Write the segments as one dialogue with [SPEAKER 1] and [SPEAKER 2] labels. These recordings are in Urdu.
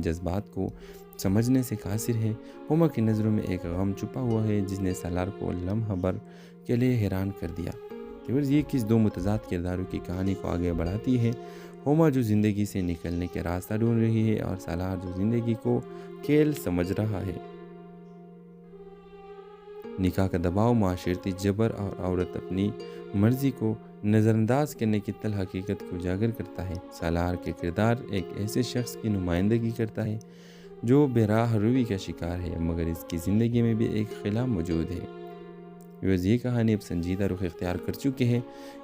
[SPEAKER 1] جذبات کو سمجھنے سے قاصر ہے۔ ہوما کی نظروں میں ایک غم چھپا ہوا ہے جس نے سالار کو لمحہ بھر کے لیے حیران کر دیا۔ یہ کس دو متضاد کرداروں کی کہانی کو آگے بڑھاتی ہے۔ ہوما جو زندگی سے نکلنے کے راستہ ڈھونڈ رہی ہے اور سالار جو زندگی کو کھیل سمجھ رہا ہے۔ نکاح کا دباؤ، معاشرتی جبر اور عورت اپنی مرضی کو نظر انداز کرنے کی تلخ حقیقت کو اجاگر کرتا ہے۔ سالار کے کردار ایک ایسے شخص کی نمائندگی کرتا ہے جو بے راہ روی کا شکار ہے، مگر اس کی زندگی میں بھی ایک خلا موجود ہے۔ یہ کہانی اب سنجیدہ رخ اختیار کر چکی ہے۔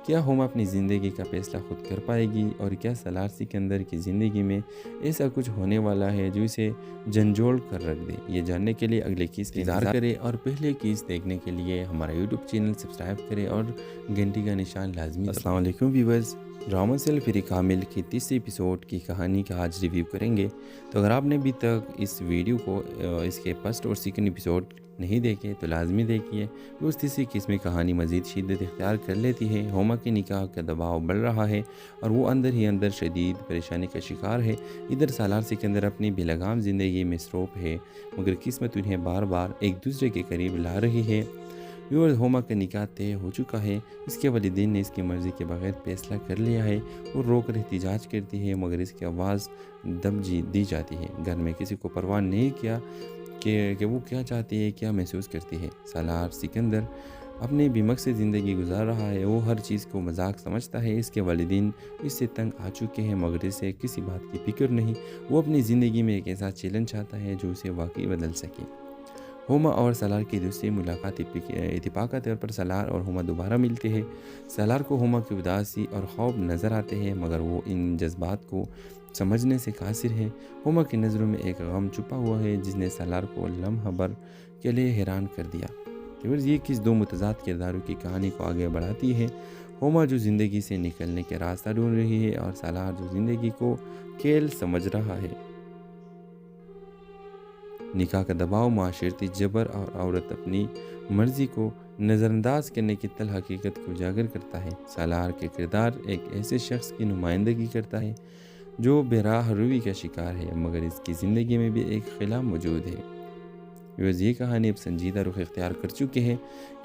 [SPEAKER 1] کیا ہوما اپنی زندگی کا فیصلہ خود کر پائے گی، اور کیا سالار سکندر کی زندگی میں ایسا کچھ ہونے والا ہے جو اسے جھنجھوڑ کر رکھ دے؟ یہ جاننے کے لیے اگلے کیس کا انتظار کریں اور پہلے کیس دیکھنے کے لیے ہمارا یوٹیوب چینل سبسکرائب کریں اور گھنٹی کا نشان لازمی دبائیں۔ السلام علیکم ویورز، ڈرامہ سیل فری کامل کی تیسری ایپیسوڈ کی کہانی کا آج ریویو کریں گے۔ تو اگر آپ نے ابھی تک اس ویڈیو کو اس کے فرسٹ اور سیکنڈ ایپیسوڈ نہیں دیکھے تو لازمی دیکھیے۔ اس تیسری قسم کی کہانی مزید شدت اختیار کر لیتی ہے۔ ہوما کے نکاح کا دباؤ بڑھ رہا ہے اور وہ اندر ہی اندر شدید پریشانی کا شکار ہے۔ ادھر سالار سکندر اپنی بے لگام زندگی میں مصروف ہے، مگر قسمت انہیں بار بار ایک دوسرے کے قریب لا رہی ہے۔ ہوما کا نکاح طے ہو چکا ہے۔ اس کے والدین نے اس کی مرضی کے بغیر فیصلہ کر لیا ہے۔ وہ رو کر احتجاج کرتی ہے، مگر اس کی آواز دب دی جاتی ہے۔ گھر میں کسی کو پرواہ نہیں کیا کہ وہ کیا چاہتی ہے، کیا محسوس کرتی ہے۔ سالار سکندر اپنی بے مقصد زندگی گزار رہا ہے۔ وہ ہر چیز کو مذاق سمجھتا ہے۔ اس کے والدین اس سے تنگ آ چکے ہیں، مگر اسے کسی بات کی فکر نہیں۔ وہ اپنی زندگی میں ایک ایسا چیلنج چاہتا ہے جو اسے واقعی بدل سکے۔ ہوما اور سالار کی دوسری ملاقات اتفاقی طور پر سالار اور ہوما دوبارہ ملتے ہیں۔ سالار کو ہوما کی اداسی اور خوف نظر آتے ہیں، مگر وہ ان جذبات کو سمجھنے سے قاصر ہے۔ ہوما کی نظروں میں ایک غم چھپا ہوا ہے جس نے سالار کو لمحہ بھر کے لیے حیران کر دیا۔ یہ کس دو متضاد کرداروں کی کہانی کو آگے بڑھاتی ہے۔ ہوما جو زندگی سے نکلنے کے راستہ ڈھونڈ رہی ہے اور سالار جو زندگی کو کھیل سمجھ رہا ہے۔ نکاح کا دباؤ، معاشرتی جبر اور عورت اپنی مرضی کو نظر انداز کرنے کی تلخ حقیقت کو اجاگر کرتا ہے۔ سالار کے کردار ایک ایسے شخص کی نمائندگی کرتا ہے جو بے راہ روی کا شکار ہے، مگر اس کی زندگی میں بھی ایک خلا موجود ہے۔ یہ کہانی اب سنجیدہ رخ اختیار کر چکی ہے۔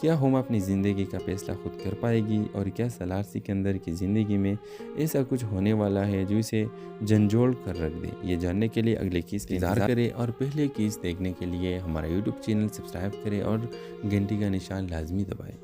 [SPEAKER 1] کیا ہوما اپنی زندگی کا فیصلہ خود کر پائے گی، اور کیا سالار سکندر کی زندگی میں ایسا کچھ ہونے والا ہے جو اسے جھنجھوڑ کر رکھ دے؟ یہ جاننے کے لیے اگلے کیس کا انتظار کریں اور پہلے کیس دیکھنے کے لیے ہمارا یوٹیوب چینل سبسکرائب کریں اور گھنٹی کا نشان لازمی دبائیں۔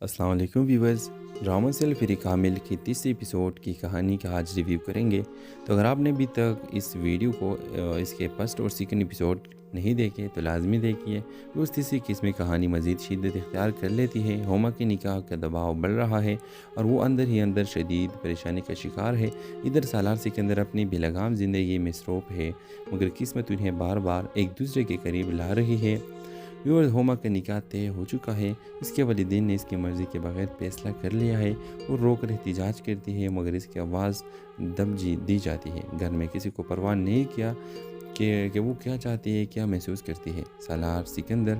[SPEAKER 1] السلام علیکم ویورز، ڈرامہ سیل فری کامل کی تیسری ایپیسوڈ کی کہانی کا آج ریویو کریں گے۔ تو اگر آپ نے ابھی تک اس ویڈیو کو اس کے فرسٹ اور سیکنڈ ایپیسوڈ نہیں دیکھے تو لازمی دیکھیے۔ اس تیسری قسم کی کہانی مزید شدت اختیار کر لیتی ہے۔ ہوما کے نکاح کا دباؤ بڑھ رہا ہے اور وہ اندر ہی اندر شدید پریشانی کا شکار ہے۔ ادھر سالار سکندر اپنی بے لگام زندگی میں مصروف ہے، مگر قسمت انہیں بار بار ایک دوسرے کے قریب لا رہی ہے۔ ہوما کا نکاح طے ہو چکا ہے۔ اس کے والدین نے اس کی مرضی کے بغیر فیصلہ کر لیا ہے۔ وہ رو کر احتجاج کرتی ہے، مگر اس کی آواز دب دی جاتی ہے۔ گھر میں کسی کو پرواہ نہیں کیا کہ وہ کیا چاہتی ہے، کیا محسوس کرتی ہے۔ سالار سکندر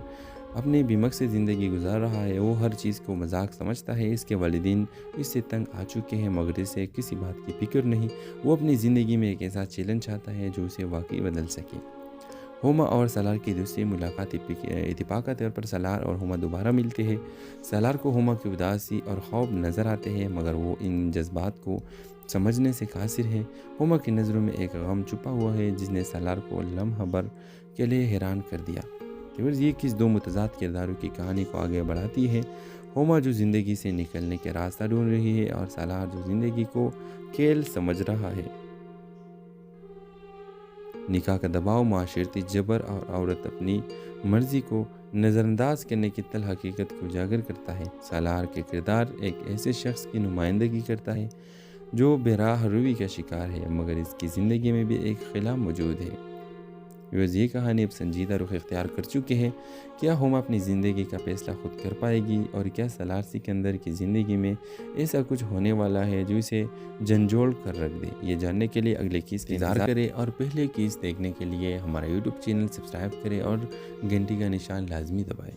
[SPEAKER 1] اپنی بے مقصد زندگی گزار رہا ہے۔ وہ ہر چیز کو مذاق سمجھتا ہے۔ اس کے والدین اس سے تنگ آ چکے ہیں، مگر اسے کسی بات کی فکر نہیں۔ وہ اپنی زندگی میں ایک ایسا چیلنج چاہتا ہے جو اسے واقعی بدل سکے۔ ہوما اور سالار کی دوسری ملاقات اتفاقی طور پر سالار اور ہوما دوبارہ ملتے ہیں۔ سالار کو ہوما کی اداسی اور خوف نظر آتے ہیں، مگر وہ ان جذبات کو سمجھنے سے قاصر ہے۔ ہوما کی نظروں میں ایک غم چھپا ہوا ہے جس نے سالار کو لمحہ بھر کے لیے حیران کر دیا۔ یہ کس دو متضاد کرداروں کی کہانی کو آگے بڑھاتی ہے۔ ہوما جو زندگی سے نکلنے کے راستہ ڈھونڈ رہی ہے اور سالار جو زندگی کو کھیل سمجھ رہا ہے۔ نکاح کا دباؤ، معاشرتی جبر اور عورت اپنی مرضی کو نظر انداز کرنے کی تلخ حقیقت کو اجاگر کرتا ہے۔ سالار کے کردار ایک ایسے شخص کی نمائندگی کرتا ہے جو بے راہ روی کا شکار ہے، مگر اس کی زندگی میں بھی ایک خلا موجود ہے۔ یہ کہانی اب سنجیدہ رخ اختیار کر چکی ہے۔ کیا ہوما اپنی زندگی کا فیصلہ خود کر پائے گی، اور کیا سالار سکندر کی زندگی میں ایسا کچھ ہونے والا ہے جو اسے جھنجھوڑ کر رکھ دے؟ یہ جاننے کے لیے اگلے کیس کا انتظار کریں اور پہلے کیس دیکھنے کے لیے ہمارا یوٹیوب چینل سبسکرائب کریں اور گھنٹی کا نشان لازمی دبائیں۔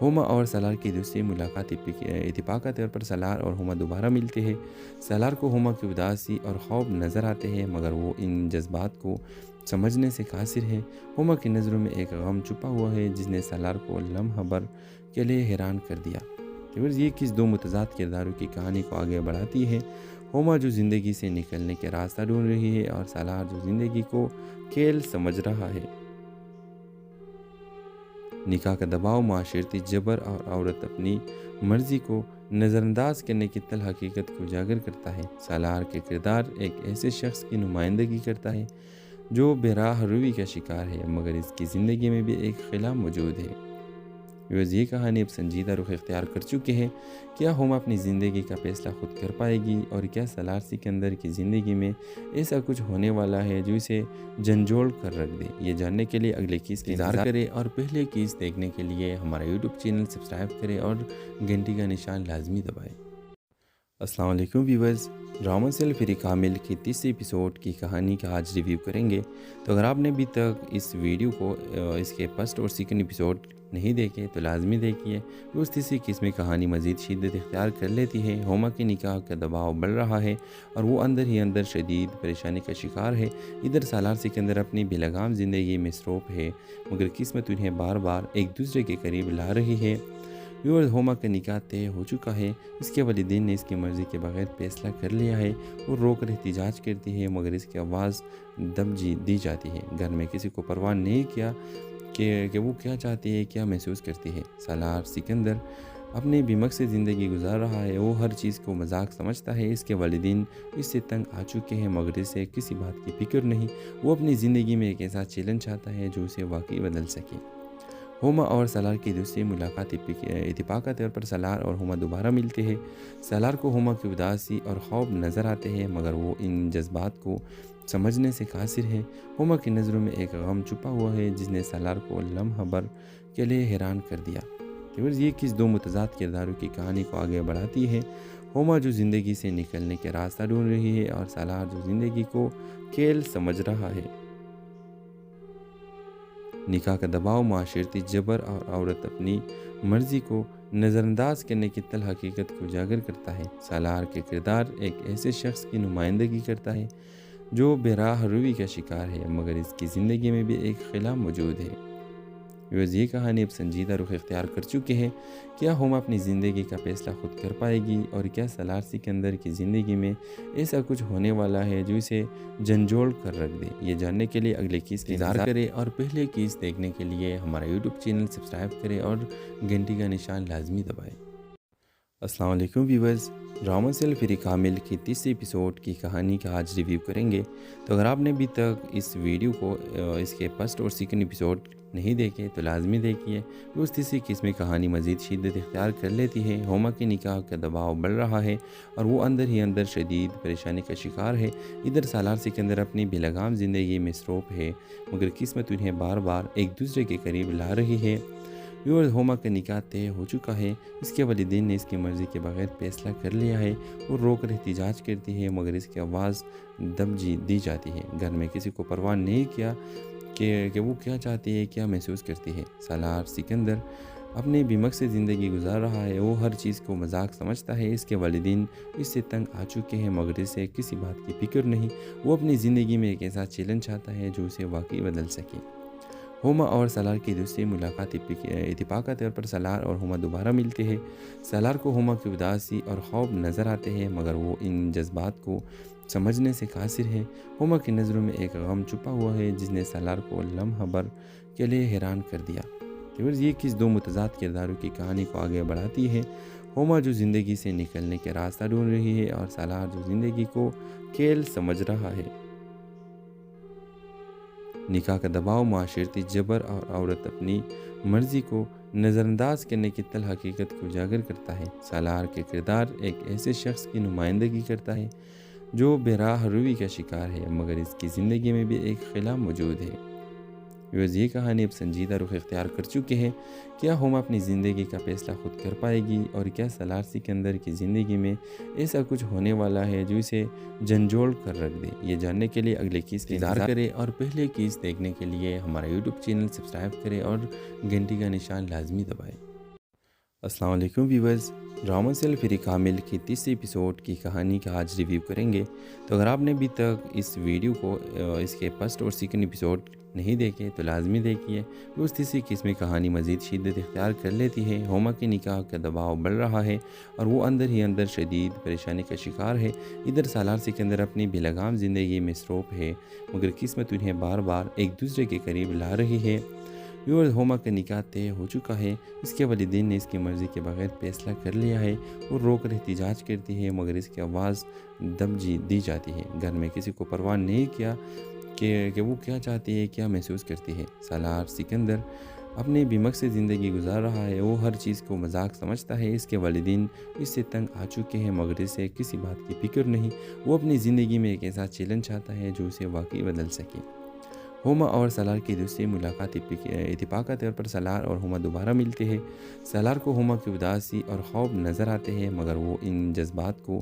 [SPEAKER 1] ہوما اور سالار کی دوسری ملاقات اتفاق کے طور پر سالار اور ہوما دوبارہ ملتے ہیں۔ سالار کو ہوما کی اداسی اور خوف نظر آتے ہیں، مگر وہ ان جذبات کو سمجھنے سے قاصر ہے۔ ہوما کی نظروں میں ایک غم چھپا ہوا ہے جس نے سالار کو لمحہ بھر کے لیے حیران کر دیا۔ یہ کس دو متضاد کرداروں کی کہانی کو آگے بڑھاتی ہے۔ ہوما جو زندگی سے نکلنے کے راستہ ڈھونڈ رہی ہے اور سالار جو زندگی کو کھیل سمجھ رہا ہے۔ نکاح کا دباؤ، معاشرتی جبر اور عورت اپنی مرضی کو نظر انداز کرنے کی تلخ حقیقت کو اجاگر کرتا ہے۔ سالار کے کردار ایک ایسے شخص کی نمائندگی کرتا ہے جو بے راہ روی کا شکار ہے، مگر اس کی زندگی میں بھی ایک خلا موجود ہے۔ یہ کہانی اب سنجیدہ رخ اختیار کر چکے ہیں۔ کیا ہوما اپنی زندگی کا فیصلہ خود کر پائے گی، اور کیا سالار سکندر کی زندگی میں ایسا کچھ ہونے والا ہے جو اسے جھنجھوڑ کر رکھ دے؟ یہ جاننے کے لیے اگلے کیس کا انتظار کریں اور پہلے کیس دیکھنے کے لیے ہمارا یوٹیوب چینل سبسکرائب کریں اور گھنٹی کا نشان لازمی دبائیں۔ السلام علیکم ویورز، ڈرامہ سیل فری کامل کی تیسری ایپیسوڈ کی کہانی کا آج ریویو کریں گے۔ تو اگر آپ نے ابھی تک اس ویڈیو کو اس کے فرسٹ اور سیکنڈ ایپیسوڈ نہیں دیکھے تو لازمی دیکھیے۔ اس تیسری قسم میں کہانی مزید شدت اختیار کر لیتی ہے۔ ہوما کے نکاح کا دباؤ بڑھ رہا ہے اور وہ اندر ہی اندر شدید پریشانی کا شکار ہے۔ ادھر سالار سکندر اپنی بے لگام زندگی میں مصروف ہے، مگر قسمت انہیں بار بار ایک دوسرے کے قریب لا رہی ہے۔ ہوما کا نکاح طے ہو چکا ہے، اس کے والدین نے اس کی مرضی کے بغیر فیصلہ کر لیا ہے۔ وہ رو کر احتجاج کرتی ہے، مگر اس کی آواز دب دی جاتی ہے۔ گھر میں کسی کو پرواہ نہیں کیا کہ وہ کیا چاہتی ہے، کیا محسوس کرتی ہے۔ سالار سکندر اپنی بے مقصد زندگی گزار رہا ہے، وہ ہر چیز کو مذاق سمجھتا ہے۔ اس کے والدین اس سے تنگ آ چکے ہیں، مگر اسے کسی بات کی فکر نہیں۔ وہ اپنی زندگی میں ایک ایسا چیلنج چاہتا ہے جو اسے واقعی بدل سکے۔ ہوما اور سالار کی دوسری ملاقات اتفاق کے طور پر سالار اور ہوما دوبارہ ملتے ہیں۔ سالار کو ہوما کی اداسی اور خوف نظر آتے ہیں، مگر وہ ان جذبات کو سمجھنے سے قاصر ہے۔ ہوما کی نظروں میں ایک غم چھپا ہوا ہے جس نے سالار کو لمحہ بھر کے لیے حیران کر دیا۔ یہ کس دو متضاد کرداروں کی کہانی کو آگے بڑھاتی ہے۔ ہوما جو زندگی سے نکلنے کے راستہ ڈھونڈ رہی ہے اور سالار جو زندگی کو کھیل سمجھ رہا ہے۔ نکاح کا دباؤ، معاشرتی جبر اور عورت اپنی مرضی کو نظر انداز کرنے کی تلخ حقیقت کو اجاگر کرتا ہے۔ سالار کے کردار ایک ایسے شخص کی نمائندگی کرتا ہے جو بے راہ روی کا شکار ہے، مگر اس کی زندگی میں بھی ایک خلا موجود ہے۔ یہ کہانی اب سنجیدہ رخ اختیار کر چکے ہیں۔ کیا ہوما اپنی زندگی کا فیصلہ خود کر پائے گی، اور کیا سالار سکندر کی زندگی میں ایسا کچھ ہونے والا ہے جو اسے جھنجھوڑ کر رکھ دے؟ یہ جاننے کے لیے اگلے کیس کا انتظار کریں اور پہلے کیس دیکھنے کے لیے ہمارا یوٹیوب چینل سبسکرائب کریں اور گھنٹی کا نشان لازمی دبائیں۔ السلام علیکم ویورز، ڈرامہ سیل فری کامل کی تیسری ایپیسوڈ کی کہانی کا آج ریویو کریں گے۔ تو اگر آپ نے ابھی تک اس ویڈیو کو اس کے فرسٹ اور سیکنڈ ایپیسوڈ نہیں دیکھے تو لازمی دیکھیے۔ اس تیسری قسم میں کہانی مزید شدت اختیار کر لیتی ہے۔ ہوما کے نکاح کا دباؤ بڑھ رہا ہے اور وہ اندر ہی اندر شدید پریشانی کا شکار ہے۔ ادھر سالار سکندر اپنی بے لگام زندگی میں مصروف ہے، مگر قسمت انہیں بار بار ایک دوسرے کے قریب لا رہی ہے۔ ہوما کا نکاح طے ہو چکا ہے، اس کے والدین نے اس کی مرضی کے بغیر فیصلہ کر لیا ہے۔ وہ رو کر احتجاج کرتی ہے، مگر اس کی آواز دب دی جاتی ہے۔ گھر میں کسی کو پرواہ نہیں کیا کہ وہ کیا چاہتی ہے، کیا محسوس کرتی ہے۔ سالار سکندر اپنی بے مقصد زندگی گزار رہا ہے، وہ ہر چیز کو مذاق سمجھتا ہے۔ اس کے والدین اس سے تنگ آ چکے ہیں، مگر اسے کسی بات کی فکر نہیں۔ وہ اپنی زندگی میں ایک ایسا چیلنج چاہتا ہے جو اسے واقعی بدل سکے۔ ہوما اور سالار کی دوسری ملاقات اتفاق کے طور پر سالار اور ہوما دوبارہ ملتے ہیں۔ سالار کو ہوما کی اداسی اور خوف نظر آتے ہیں، مگر وہ ان جذبات کو سمجھنے سے قاصر ہے۔ ہوما کی نظروں میں ایک غم چھپا ہوا ہے جس نے سالار کو لمحہ بھر کے لیے حیران کر دیا۔ یہ کس دو متضاد کرداروں کی کہانی کو آگے بڑھاتی ہے۔ ہوما جو زندگی سے نکلنے کے راستہ ڈھونڈ رہی ہے اور سالار جو زندگی کو کھیل سمجھ رہا ہے۔ نکاح کا دباؤ، معاشرتی جبر اور عورت اپنی مرضی کو نظر انداز کرنے کی تلخ حقیقت کو اجاگر کرتا ہے۔ سالار کے کردار ایک ایسے شخص کی نمائندگی کرتا ہے جو بے راہ روی کا شکار ہے، مگر اس کی زندگی میں بھی ایک خلا موجود ہے۔ یہ کہانی اب سنجیدہ رخ اختیار کر چکے ہیں۔ کیا ہوما اپنی زندگی کا فیصلہ خود کر پائے گی، اور کیا سالار سکندر کی زندگی میں ایسا کچھ ہونے والا ہے جو اسے جھنجھوڑ کر رکھ دے؟ یہ جاننے کے لیے اگلے کیس کا انتظار کریں اور پہلے کیس دیکھنے کے لیے ہمارا یوٹیوب چینل سبسکرائب کریں اور گھنٹی کا نشان لازمی دبائیں۔ السلام علیکم ویورز، ڈرامہ سیل فری کامل کی تیسری ایپیسوڈ کی کہانی کا آج ریویو کریں گے۔ تو اگر آپ نے ابھی تک اس ویڈیو کو اس کے فرسٹ اور سیکنڈ ایپیسوڈ نہیں دیکھے تو لازمی دیکھیے۔ اس تیسری قسم کی کہانی مزید شدت اختیار کر لیتی ہے۔ ہوما کے نکاح کا دباؤ بڑھ رہا ہے اور وہ اندر ہی اندر شدید پریشانی کا شکار ہے۔ ادھر سالار سکندر اپنی بے لگام زندگی میں مصروف ہے، مگر قسمت انہیں بار بار ایک دوسرے کے قریب لا رہی ہے۔ ہوما کا نکاح طے ہو چکا ہے۔ اس کے والدین نے اس کی مرضی کے بغیر فیصلہ کر لیا ہے۔ وہ رو کر احتجاج کرتی ہے، مگر اس کی آواز دب دی جاتی ہے۔ گھر میں کسی کو پرواہ نہیں کیا کہ وہ کیا چاہتی ہے، کیا محسوس کرتی ہے۔ سالار سکندر اپنی بے مقصد زندگی گزار رہا ہے۔ وہ ہر چیز کو مذاق سمجھتا ہے۔ اس کے والدین اس سے تنگ آ چکے ہیں، مگر اسے کسی بات کی فکر نہیں۔ وہ اپنی زندگی میں ایک ایسا چیلنج چاہتا ہے جو اسے واقعی بدل سکے۔ ہوما اور سالار کی دوسری ملاقات اتفاق کے طور پر سالار اور ہوما دوبارہ ملتے ہیں۔ سالار کو ہوما کی اداسی اور خوف نظر آتے ہیں، مگر وہ ان جذبات کو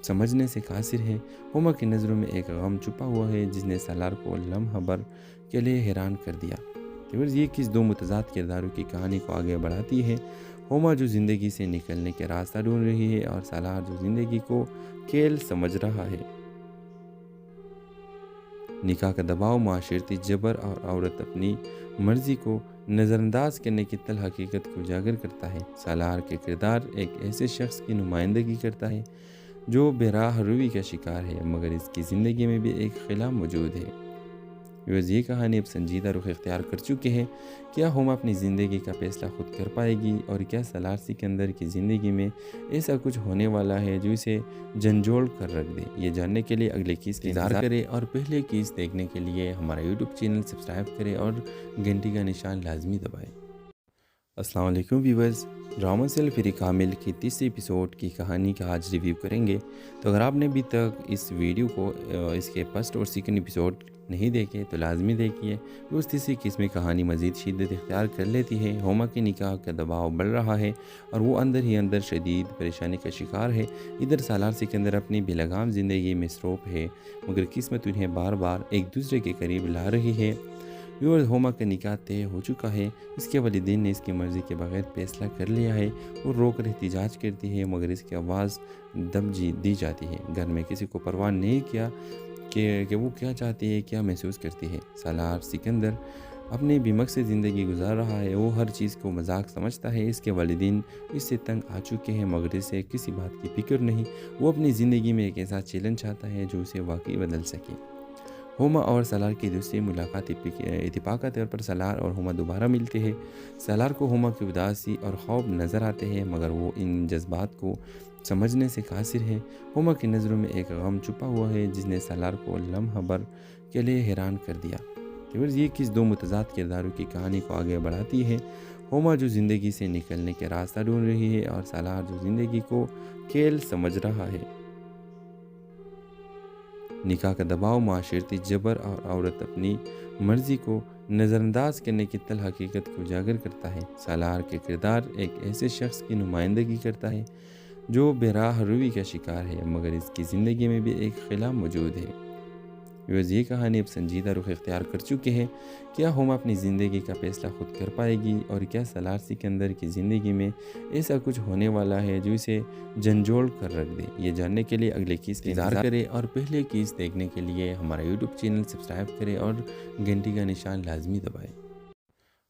[SPEAKER 1] سمجھنے سے قاصر ہے۔ ہوما کی نظروں میں ایک غم چھپا ہوا ہے جس نے سالار کو لمحہ بھر کے لیے حیران کر دیا۔ یہ کس دو متضاد کرداروں کی کہانی کو آگے بڑھاتی ہے۔ ہوما جو زندگی سے نکلنے کے راستہ ڈھونڈ رہی ہے اور سالار جو زندگی کو کھیل سمجھ رہا ہے۔ نکاح کا دباؤ، معاشرتی جبر اور عورت اپنی مرضی کو نظر انداز کرنے کی تلخ حقیقت کو اجاگر کرتا ہے۔ سالار کے کردار ایک ایسے شخص کی نمائندگی کرتا ہے جو بے راہ روی کا شکار ہے، مگر اس کی زندگی میں بھی ایک خلا موجود ہے۔ یہ کہانی اب سنجیدہ رخ اختیار کر چکے ہیں۔ کیا ہوما اپنی زندگی کا فیصلہ خود کر پائے گی، اور کیا سالار سکندر کی زندگی میں ایسا کچھ ہونے والا ہے جو اسے جھنجھوڑ کر رکھ دے؟ یہ جاننے کے لیے اگلے کیس کا انتظار کریں اور پہلے کیس دیکھنے کے لیے ہمارا یوٹیوب چینل سبسکرائب کریں اور گھنٹی کا نشان لازمی دبائیں۔ السلام علیکم ویورز، ڈرامہ سیل فری کامل کی تیسری ایپیسوڈ کی کہانی کا آج ریویو کریں گے۔ تو اگر آپ نے ابھی تک اس ویڈیو کو اس کے فرسٹ اور سیکنڈ ایپیسوڈ نہیں دیکھے تو لازمی دیکھیے۔ اس تیسری قسم کی کہانی مزید شدت اختیار کر لیتی ہے۔ ہوما کے نکاح کا دباؤ بڑھ رہا ہے اور وہ اندر ہی اندر شدید پریشانی کا شکار ہے۔ ادھر سالار سکندر اپنی بے لگام زندگی میں مصروف ہے، مگر قسمت انہیں بار بار ایک دوسرے کے قریب لا رہی ہے۔ ہوما کا نکاح طے ہو چکا ہے۔ اس کے والدین نے اس کی مرضی کے بغیر فیصلہ کر لیا ہے۔ وہ رو کر احتجاج کرتی ہے، مگر اس کی آواز دب دی جاتی ہے۔ گھر میں کسی کو پرواہ نہیں کیا کہ وہ کیا چاہتی ہے، کیا محسوس کرتی ہے۔ سالار سکندر اپنی بے مقصد زندگی گزار رہا ہے۔ وہ ہر چیز کو مذاق سمجھتا ہے۔ اس کے والدین اس سے تنگ آ چکے ہیں، مگر اسے کسی بات کی فکر نہیں۔ وہ اپنی زندگی میں ایک ایسا چیلنج چاہتا ہے جو اسے واقعی بدل سکے۔ ہوما اور سالار کی دوسری ملاقات اتفاق کے طور پر سالار اور ہوما دوبارہ ملتے ہیں۔ سالار کو ہوما کی اداسی اور خوف نظر آتے ہیں، مگر وہ ان جذبات کو سمجھنے سے قاصر ہے۔ ہوما کی نظروں میں ایک غم چھپا ہوا ہے جس نے سالار کو لمحہ بھر کے لیے حیران کر دیا۔ یہ کس دو متضاد کرداروں کی کہانی کو آگے بڑھاتی ہے۔ ہوما جو زندگی سے نکلنے کے راستہ ڈھونڈ رہی ہے اور سالار جو زندگی کو کھیل سمجھ رہا ہے۔ نکاح کا دباؤ، معاشرتی جبر اور عورت اپنی مرضی کو نظر انداز کرنے کی تلخ حقیقت کو اجاگر کرتا ہے۔ سالار کے کردار ایک ایسے شخص کی نمائندگی کرتا ہے جو بے راہ روی کا شکار ہے، مگر اس کی زندگی میں بھی ایک خلا موجود ہے۔ یہ کہانی اب سنجیدہ رخ اختیار کر چکے ہیں۔ کیا ہوما اپنی زندگی کا فیصلہ خود کر پائے گی، اور کیا سالار سکندر کی زندگی میں ایسا کچھ ہونے والا ہے جو اسے جھنجھوڑ کر رکھ دے؟ یہ جاننے کے لیے اگلے کیس کا انتظار کریں اور پہلے کیس دیکھنے کے لیے ہمارا یوٹیوب چینل سبسکرائب کریں اور گھنٹی کا نشان لازمی دبائیں۔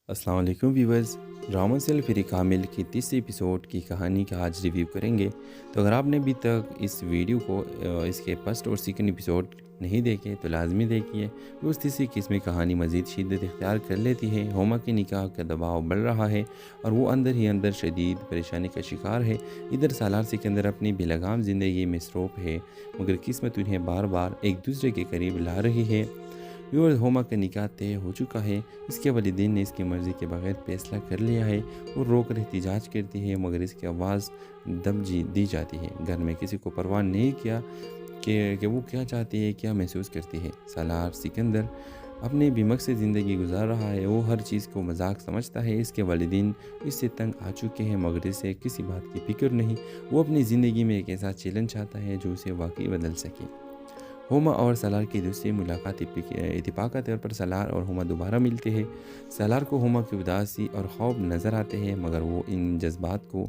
[SPEAKER 1] السلام علیکم ویورز، ڈرامہ سیل فری کامل کی تیسری ایپیسوڈ کی کہانی کا آج ریویو کریں گے۔ تو اگر آپ نے ابھی تک اس ویڈیو کو اس کے فرسٹ اور سیکنڈ ایپیسوڈ نہیں دیکھے تو لازمی دیکھیے۔ اس تیسری قسم کی کہانی مزید شدت اختیار کر لیتی ہے۔ ہوما کے نکاح کا دباؤ بڑھ رہا ہے اور وہ اندر ہی اندر شدید پریشانی کا شکار ہے۔ ادھر سالار سکندر اپنی بے لگام زندگی میں مصروف ہے، مگر قسمت انہیں بار بار ایک دوسرے کے قریب لا رہی ہے۔ ہوما کا نکاح طے ہو چکا ہے۔ اس کے والدین نے اس کی مرضی کے بغیر فیصلہ کر لیا ہے۔ وہ رو کر احتجاج کرتی ہے، مگر اس کی آواز دب دی جاتی ہے۔ گھر میں کسی کو پرواہ نہیں کیا کہ وہ کیا چاہتی ہے، کیا محسوس کرتی ہے۔ سالار سکندر اپنی بے مقصد زندگی گزار رہا ہے۔ وہ ہر چیز کو مذاق سمجھتا ہے۔ اس کے والدین اس سے تنگ آ چکے ہیں، مگر اسے کسی بات کی فکر نہیں۔ وہ اپنی زندگی میں ایک ایسا چیلنج چاہتا ہے جو اسے واقعی بدل سکے۔ ہوما اور سالار کی دوسری ملاقات اتفاق کے طور پر سالار اور ہوما دوبارہ ملتے ہیں۔ سالار کو ہوما کی اداسی اور خوف نظر آتے ہیں، مگر وہ ان جذبات کو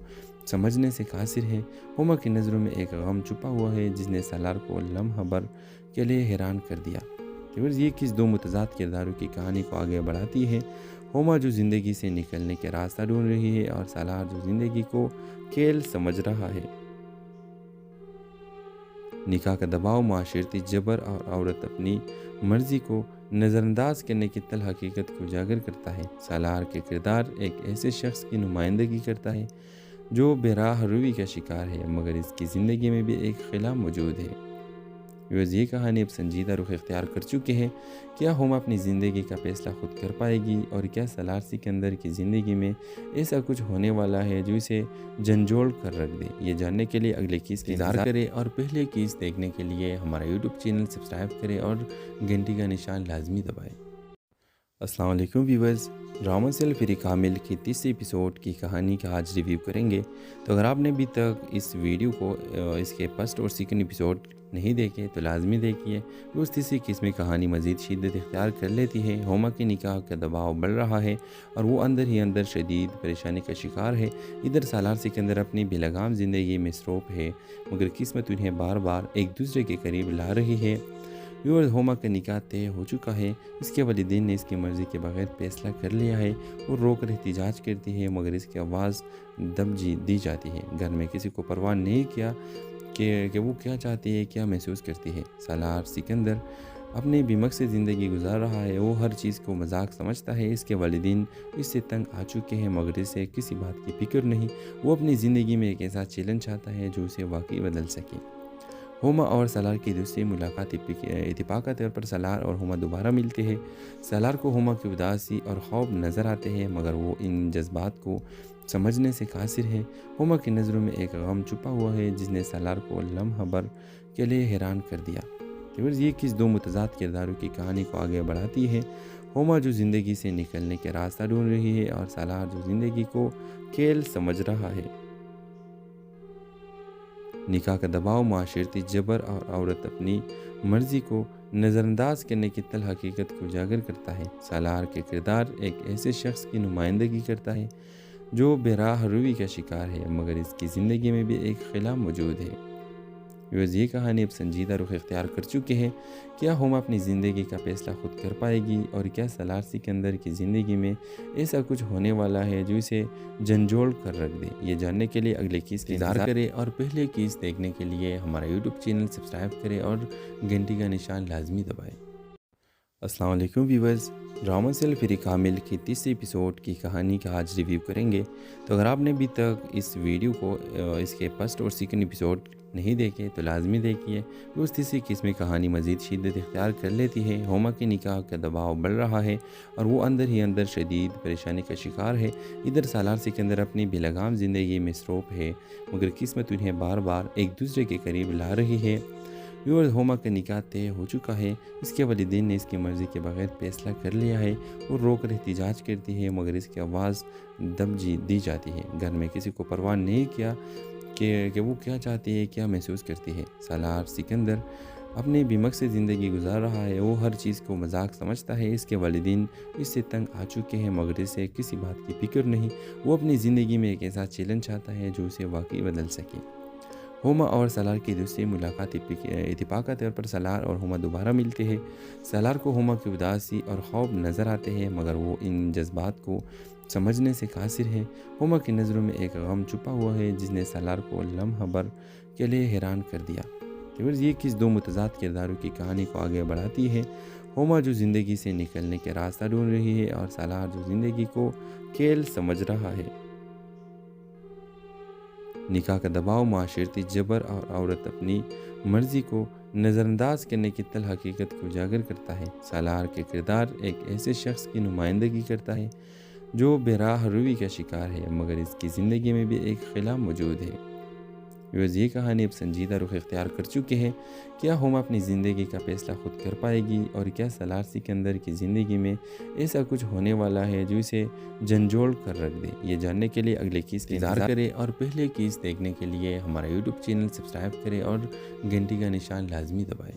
[SPEAKER 1] سمجھنے سے قاصر ہے۔ ہوما کی نظروں میں ایک غم چھپا ہوا ہے جس نے سالار کو لمحہ بھر کے لیے حیران کر دیا۔ یہ کس دو متضاد کرداروں کی کہانی کو آگے بڑھاتی ہے۔ ہوما جو زندگی سے نکلنے کے راستہ ڈھونڈ رہی ہے اور سالار جو زندگی کو کھیل سمجھ رہا ہے۔ نکاح کا دباؤ، معاشرتی جبر اور عورت اپنی مرضی کو نظر انداز کرنے کی تلخ حقیقت کو اجاگر کرتا ہے۔ سالار کے کردار ایک ایسے شخص کی نمائندگی کرتا ہے جو بے راہ روی کا شکار ہے، مگر اس کی زندگی میں بھی ایک خلا موجود ہے۔ یہ کہانی اب سنجیدہ رخ اختیار کر چکے ہیں۔ کیا ہوما اپنی زندگی کا فیصلہ خود کر پائے گی، اور کیا سالار سکندر کی زندگی میں ایسا کچھ ہونے والا ہے جو اسے جھنجھوڑ کر رکھ دے؟ یہ جاننے کے لیے اگلے قسط کا انتظار کریں، اور پہلے قسط دیکھنے کے لیے ہمارا یوٹیوب چینل سبسکرائب کریں اور گھنٹی کا نشان لازمی دبائیں۔ السلام علیکم ویورز، ڈرامہ سیل فری کامل کی تیسری ایپیسوڈ کی کہانی کا آج ریویو کریں گے۔ تو اگر آپ نے ابھی تک اس ویڈیو کو اس کے فرسٹ اور سیکنڈ ایپیسوڈ نہیں دیکھے تو لازمی دیکھیے۔ اس تیسری قسم کہانی مزید شدت اختیار کر لیتی ہے۔ ہوما کے نکاح کا دباؤ بڑھ رہا ہے اور وہ اندر ہی اندر شدید پریشانی کا شکار ہے۔ ادھر سالار سکندر اپنی بے لگام زندگی میں مصروف ہے، مگر قسمت انہیں بار بار ایک دوسرے کے قریب لا رہی ہے۔ ہوما کا نکاح طے ہو چکا ہے۔ اس کے والدین نے اس کی مرضی کے بغیر فیصلہ کر لیا ہے۔ وہ رو کر احتجاج کرتی ہے، مگر اس کی آواز دب دی جاتی ہے۔ گھر میں کسی کو پرواہ نہیں کیا کہ وہ کیا چاہتی ہے، کیا محسوس کرتی ہے۔ سالار سکندر اپنی بے مقصد زندگی گزار رہا ہے۔ وہ ہر چیز کو مذاق سمجھتا ہے۔ اس کے والدین اس سے تنگ آ چکے ہیں، مگر اسے کسی بات کی فکر نہیں۔ وہ اپنی زندگی میں ایک ایسا چیلنج چاہتا ہے جو اسے واقعی بدل سکے۔ ہوما اور سالار کی دوسری ملاقات اتفاق کے طور پر سالار اور ہوما دوبارہ ملتے ہیں۔ سالار کو ہوما کی اداسی اور خوف نظر آتے ہیں، مگر وہ ان جذبات کو سمجھنے سے قاصر ہے۔ ہوما کی نظروں میں ایک غم چھپا ہوا ہے جس نے سالار کو لمحہ بھر کے لیے حیران کر دیا۔ یہ کس دو متضاد کرداروں کی کہانی کو آگے بڑھاتی ہے۔ ہوما جو زندگی سے نکلنے کے راستہ ڈھونڈ رہی ہے اور سالار جو زندگی کو کھیل سمجھ رہا ہے۔ نکاح کا دباؤ، معاشرتی جبر اور عورت اپنی مرضی کو نظر انداز کرنے کی تلخ حقیقت کو اجاگر کرتا ہے۔ سالار کے کردار ایک ایسے شخص کی نمائندگی کرتا ہے جو بے راہ روی کا شکار ہے، مگر اس کی زندگی میں بھی ایک خلا موجود ہے۔ یہ کہانی اب سنجیدہ رخ اختیار کر چکے ہیں۔ کیا ہوما اپنی زندگی کا فیصلہ خود کر پائے گی، اور کیا سالار سکندر کی زندگی میں ایسا کچھ ہونے والا ہے جو اسے جھنجھوڑ کر رکھ دے؟ یہ جاننے کے لیے اگلے قسط کا انتظار کریں، اور پہلے قسط دیکھنے کے لیے ہمارا یوٹیوب چینل سبسکرائب کریں اور گھنٹی کا نشان لازمی دبائیں۔ السلام علیکم ویورز، ڈرامہ سیل فری کامل کی تیسری ایپیسوڈ کی کہانی کا آج ریویو کریں گے۔ تو اگر آپ نے ابھی تک اس ویڈیو کو اس کے فرسٹ اور سیکنڈ ایپیسوڈ نہیں دیکھے تو لازمی دیکھیے۔ اس تیسری قسم کہانی مزید شدت اختیار کر لیتی ہے۔ ہوما کے نکاح کا دباؤ بڑھ رہا ہے اور وہ اندر ہی اندر شدید پریشانی کا شکار ہے۔ ادھر سالار سکندر اپنی بے لگام زندگی میں مصروف ہے، مگر قسمت انہیں بار بار ایک دوسرے کے قریب لا رہی ہے۔ ہوما کا نکاح طے ہو چکا ہے۔ اس کے والدین نے اس کی مرضی کے بغیر فیصلہ کر لیا ہے۔ وہ رو کر احتجاج کرتی ہے، مگر اس کی آواز دب دی جاتی ہے۔ گھر میں کسی کو پرواہ نہیں کیا کہ وہ کیا چاہتی ہے، کیا محسوس کرتی ہے۔ سالار سکندر اپنی بے مقصد زندگی گزار رہا ہے۔ وہ ہر چیز کو مذاق سمجھتا ہے۔ اس کے والدین اس سے تنگ آ چکے ہیں، مگر اسے کسی بات کی فکر نہیں۔ وہ اپنی زندگی میں ایک ایسا چیلنج چاہتا ہے جو اسے واقعی بدل سکے۔ ہوما اور سالار کی دوسری ملاقات اتفاق کے طور پر سالار اور ہوما دوبارہ ملتے ہیں۔ سالار کو ہوما کی اداسی اور خوف نظر آتے ہیں، مگر وہ ان جذبات کو سمجھنے سے قاصر ہے۔ ہوما کی نظروں میں ایک غم چھپا ہوا ہے جس نے سالار کو لمحہ بھر کے لیے حیران کر دیا۔ یہ کس دو متضاد کرداروں کی کہانی کو آگے بڑھاتی ہے۔ ہوما جو زندگی سے نکلنے کے راستہ ڈھونڈ رہی ہے اور سالار جو زندگی کو کھیل سمجھ رہا ہے۔ نکاح کا دباؤ، معاشرتی جبر اور عورت اپنی مرضی کو نظر انداز کرنے کی تلخ حقیقت کو اجاگر کرتا ہے۔ سالار کے کردار ایک ایسے شخص کی نمائندگی کرتا ہے جو بے راہ روی کا شکار ہے، مگر اس کی زندگی میں بھی ایک خلا موجود ہے۔ یہ کہانی اب سنجیدہ رخ اختیار کر چکے ہیں۔ کیا ہوما اپنی زندگی کا فیصلہ خود کر پائے گی، اور کیا سالار سکندر کی زندگی میں ایسا کچھ ہونے والا ہے جو اسے جھنجھوڑ کر رکھ دے؟ یہ جاننے کے لیے اگلے قسط کا انتظار کریں، اور پہلے قسط دیکھنے کے لیے ہمارا یوٹیوب چینل سبسکرائب کریں اور گھنٹی کا نشان لازمی دبائیں۔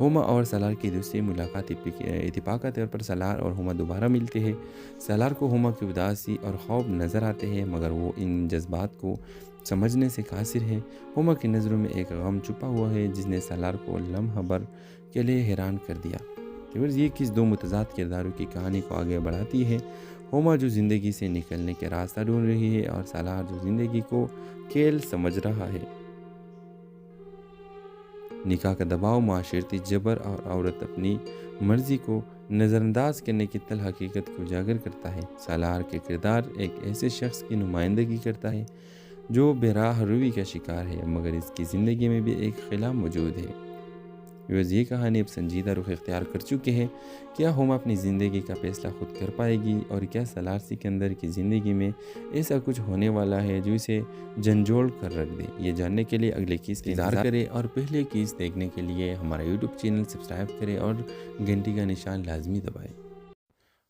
[SPEAKER 1] ہوما اور سالار کی دوسری ملاقات اتفاق کے طور پر سالار اور ہوما دوبارہ ملتے ہیں۔ سالار کو ہوما کی اداسی اور خوف نظر آتے ہیں، مگر وہ ان جذبات کو سمجھنے سے قاصر ہے۔ ہوما کی نظروں میں ایک غم چھپا ہوا ہے جس نے سالار کو لمحہ بھر کے لیے حیران کر دیا۔ یہ کس دو متضاد کرداروں کی کہانی کو آگے بڑھاتی ہے۔ ہوما جو زندگی سے نکلنے کے راستہ ڈھونڈ رہی ہے اور سالار جو زندگی کو کھیل سمجھ رہا ہے۔ نکاح کا دباؤ، معاشرتی جبر اور عورت اپنی مرضی کو نظر انداز کرنے کی تلخ حقیقت کو اجاگر کرتا ہے۔ سالار کے کردار ایک ایسے شخص کی نمائندگی کرتا ہے جو بے راہ روی کا شکار ہے، مگر اس کی زندگی میں بھی ایک خلا موجود ہے۔ یہ کہانی اب سنجیدہ رخ اختیار کر چکے ہیں۔ کیا ہوما اپنی زندگی کا فیصلہ خود کر پائے گی، اور کیا سالار سکندر کی زندگی میں ایسا کچھ ہونے والا ہے جو اسے جھنجھوڑ کر رکھ دے؟ یہ جاننے کے لیے اگلے کیس کا انتظار کریں، اور پہلے کیس دیکھنے کے لیے ہمارا یوٹیوب چینل سبسکرائب کریں اور گھنٹی کا نشان لازمی دبائیں۔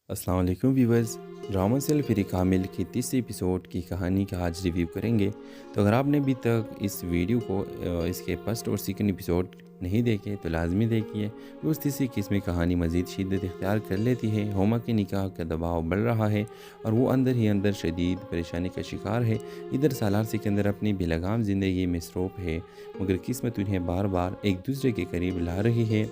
[SPEAKER 1] السلام علیکم ویورز، ڈرامہ سیل فری کامل کی تیسری ایپیسوڈ کی کہانی کا آج ریویو کریں گے۔ تو اگر آپ نے ابھی تک اس ویڈیو کو اس کے فرسٹ اور سیکنڈ ایپیسوڈ نہیں دیکھے تو لازمی دیکھیے۔ اس تیسری قسم کی کہانی مزید شدت اختیار کر لیتی ہے۔ ہوما کے نکاح کا دباؤ بڑھ رہا ہے اور وہ اندر ہی اندر شدید پریشانی کا شکار ہے۔ ادھر سالار سکندر اپنی بے لگام زندگی میں مصروف ہے، مگر قسمت انہیں بار بار ایک دوسرے کے قریب لا رہی ہے۔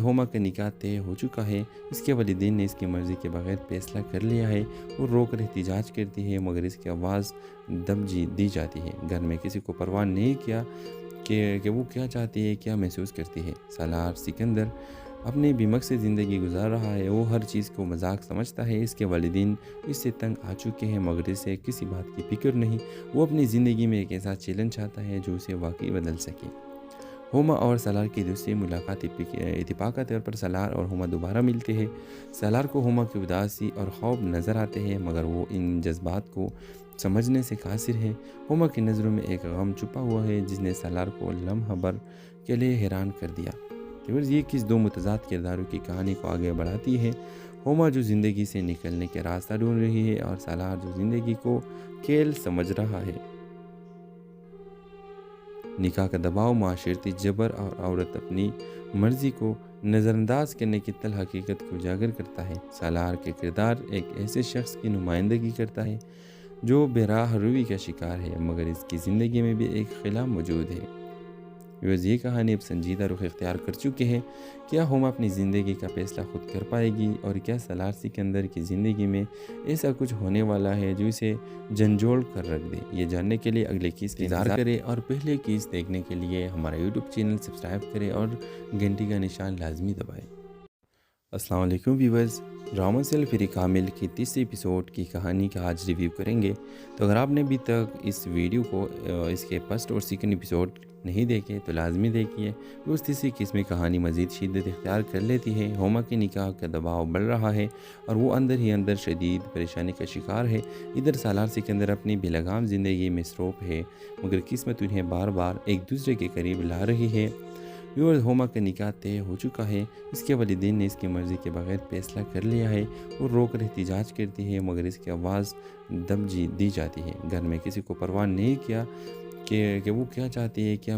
[SPEAKER 1] ہوما کا نکاح طے ہو چکا ہے، اس کے والدین نے اس کی مرضی کے بغیر فیصلہ کر لیا ہے۔ وہ رو کر احتجاج کرتی ہے، مگر اس کی آواز دب دی جاتی ہے۔ گھر میں کسی کو پرواہ نہیں کیا کہ وہ کیا چاہتی ہے، کیا محسوس کرتی ہے۔ سالار سکندر اپنی بے مقصد زندگی گزار رہا ہے، وہ ہر چیز کو مذاق سمجھتا ہے۔ اس کے والدین اس سے تنگ آ چکے ہیں، مگر اسے کسی بات کی فکر نہیں۔ وہ اپنی زندگی میں ایک ایسا چیلنج چاہتا ہے جو اسے واقعی بدل سکے۔ ہوما اور سالار کی دوسری ملاقات اتفاق کے طور پر سالار اور ہوما دوبارہ ملتے ہیں۔ سالار کو ہوما کی اداسی اور خوف نظر آتے ہیں، مگر وہ ان جذبات کو سمجھنے سے قاصر ہے۔ ہوما کی نظروں میں ایک غم چھپا ہوا ہے جس نے سالار کو لمحہ بھر کے لیے حیران کر دیا۔ یہ کس دو متضاد کرداروں کی کہانی کو آگے بڑھاتی ہے۔ ہوما جو زندگی سے نکلنے کے راستہ ڈھونڈ رہی ہے اور سالار جو زندگی کو کھیل سمجھ رہا ہے۔ نکاح کا دباؤ، معاشرتی جبر اور عورت اپنی مرضی کو نظر انداز کرنے کی تلخ حقیقت کو اجاگر کرتا ہے۔ سالار کے کردار ایک ایسے شخص کی نمائندگی کرتا ہے جو بے راہ روی کا شکار ہے، مگر اس کی زندگی میں بھی ایک خلا موجود ہے۔ یہ کہانی اب سنجیدہ رخ اختیار کر چکے ہیں۔ کیا ہوما اپنی زندگی کا فیصلہ خود کر پائے گی، اور کیا سالار سکندر کی زندگی میں ایسا کچھ ہونے والا ہے جو اسے جھنجھوڑ کر رکھ دے؟ یہ جاننے کے لیے اگلے کیس کا انتظار کریں، اور پہلے کیس دیکھنے کے لیے ہمارا یوٹیوب چینل سبسکرائب کریں اور گھنٹی کا نشان لازمی دبائیں۔ السلام علیکم ویورز، ڈرامہ سیل فری کامل کی تیسری ایپیسوڈ کی کہانی کا آج ریویو کریں گے۔ تو اگر آپ نے ابھی تک اس ویڈیو کو اس کے فرسٹ اور سیکنڈ ایپیسوڈ نہیں دیکھے تو لازمی دیکھیے۔ اس تیسری قسم کی کہانی مزید شدت اختیار کر لیتی ہے۔ ہوما کے نکاح کا دباؤ بڑھ رہا ہے اور وہ اندر ہی اندر شدید پریشانی کا شکار ہے۔ ادھر سالار سکندر اپنی بے لگام زندگی میں مصروف ہے، مگر قسمت انہیں بار بار ایک دوسرے کے قریب لا رہی ہے۔ ہوما کا نکاح طے ہو چکا ہے، اس کے والدین نے اس کی مرضی کے بغیر فیصلہ کر لیا ہے۔ وہ رو کر احتجاج کرتی ہے، مگر اس کی آواز دب دی جاتی ہے۔ گھر میں کسی کو پرواہ نہیں کیا کہ وہ کیا چاہتی ہے، کیا